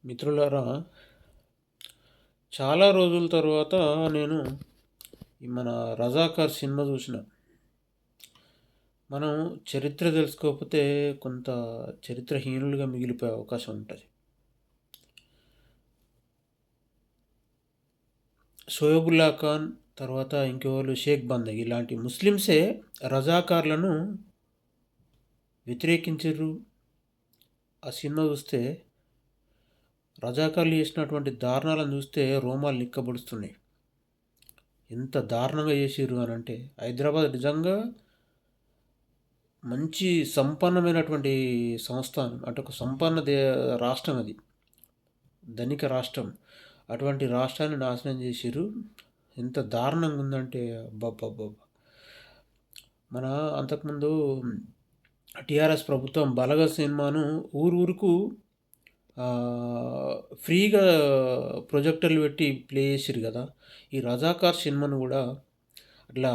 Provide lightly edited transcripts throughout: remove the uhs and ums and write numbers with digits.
మిత్రులారా, చాలా రోజుల తర్వాత నేను ఈ మన 'రజాకార్' సినిమా చూసిన. మనం చరిత్ర తెలుసుకోకపోతే కొంత చరిత్రహీనులుగా మిగిలిపోయే అవకాశం ఉంటుంది. షోయబుల్లా ఖాన్ తర్వాత ఇంకెవరు, షేక్ బందగి ఇలాంటి ముస్లిమ్సే రజాకార్లను వ్యతిరేకించారు. ఆ సినిమా చూస్తే రజాకార్లు చేసినటువంటి దారుణాలను చూస్తే రోమాలు నిక్కబొడుస్తున్నాయి. ఎంత దారుణంగా చేసిర్రు అని అంటే, హైదరాబాద్ నిజంగా మంచి సంపన్నమైనటువంటి సంస్థానం, అంటే ఒక సంపన్న రాష్ట్రం అది, ధనిక రాష్ట్రం. అటువంటి రాష్ట్రాన్ని నాశనం చేసిర్రు. ఎంత దారుణంగా ఉందంటే అబ్బబ్బబ్బబ్బ. మన అంతకుముందు టీఆర్ఎస్ ప్రభుత్వం బలగ సినిమాను ఊరుకు ఫ్రీగా ప్రొజెక్టర్లు పెట్టి ప్లే చేసిర్రు కదా. ఈ రజాకార్ సినిమాను కూడా అట్లా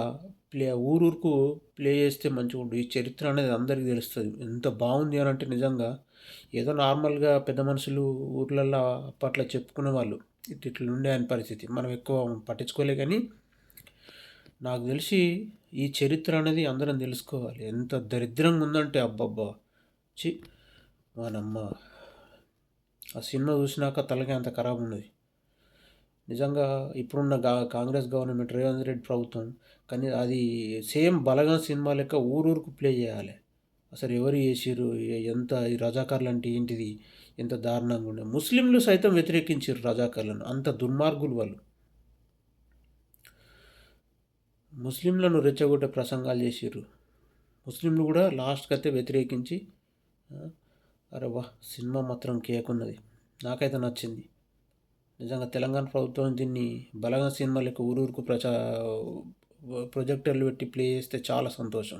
ఊరుకు ప్లే చేస్తే మంచిగా ఉంటుంది. ఈ చరిత్ర అనేది అందరికీ తెలుస్తుంది. ఎంత బాగుంది అని అంటే, నిజంగా ఏదో నార్మల్గా పెద్ద మనుషులు ఊర్లల్లో అప్పట్లో చెప్పుకునే వాళ్ళు ఇట్లా ఉండే అని పరిస్థితి. మనం ఎక్కువ పట్టించుకోలే, కానీ నాకు తెలిసి ఈ చరిత్ర అనేది అందరం తెలుసుకోవాలి. ఎంత దరిద్రంగా ఉందంటే అబ్బబ్బా చి మనమ్మ. ఆ సినిమా చూసినాక తలకి అంత ఖరాబ్ ఉన్నది నిజంగా. ఇప్పుడున్న కాంగ్రెస్ గవర్నమెంట్, రేవంత్ రెడ్డి ప్రభుత్వం, కానీ అది సేమ్ బలగం సినిమా లెక్క ఊరుకు ప్లే చేయాలి. అసలు ఎవరు చేసిర్రు, ఎంత ఈ రజాకార్లు అంటే ఏంటిది, ఎంత దారుణంగా ఉండే. ముస్లింలు సైతం వ్యతిరేకించారు రజాకార్లను. అంత దుర్మార్గులు వాళ్ళు. ముస్లింలను రెచ్చగొట్టే ప్రసంగాలు చేసిర్రు. ముస్లింలు కూడా లాస్ట్కి అయితే వ్యతిరేకించి, అరే వా, సినిమా మాత్రం కేకున్నది. నాకైతే నచ్చింది నిజంగా. తెలంగాణ ప్రభుత్వం దీన్ని బలగా సినిమా లెక్క ఊరూరుకు ప్రొజెక్టర్లు పెట్టి ప్లే చేస్తే చాలా సంతోషం.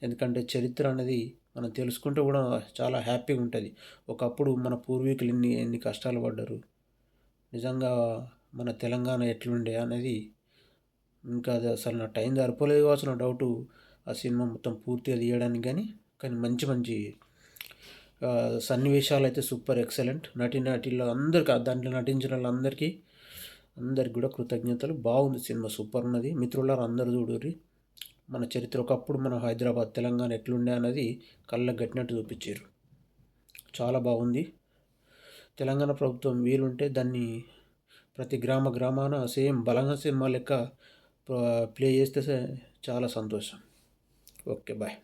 ఎందుకంటే చరిత్ర అనేది మనం తెలుసుకుంటే కూడా చాలా హ్యాపీగా ఉంటుంది. ఒకప్పుడు మన పూర్వీకులు ఎన్ని కష్టాలు పడ్డారు, నిజంగా మన తెలంగాణ ఎట్లుండే అనేది. ఇంకా అది అసలు నా టైం సరిపోలేదు కావచ్చు, నా డౌటు ఆ సినిమా మొత్తం పూర్తిగా తీయడానికి. కానీ మంచి మంచి సన్నివేశాలు అయితే సూపర్ ఎక్సలెంట్. నటిలో అందరికీ, దాంట్లో నటించిన వాళ్ళందరికీ కూడా కృతజ్ఞతలు. బాగుంది సినిమా, సూపర్ ఉన్నది. మిత్రులారా, అందరూ చూడుర్రి. మన చరిత్ర, ఒకప్పుడు మన హైదరాబాద్ తెలంగాణ ఎట్లుండే అన్నది కళ్ళకు గట్టినట్టు చూపించారు. చాలా బాగుంది. తెలంగాణ ప్రభుత్వం వీలుంటే దాన్ని ప్రతి గ్రామాన సేమ్ బలంగా సినిమా లెక్క ప్లే చేస్తే చాలా సంతోషం. Okay, bye.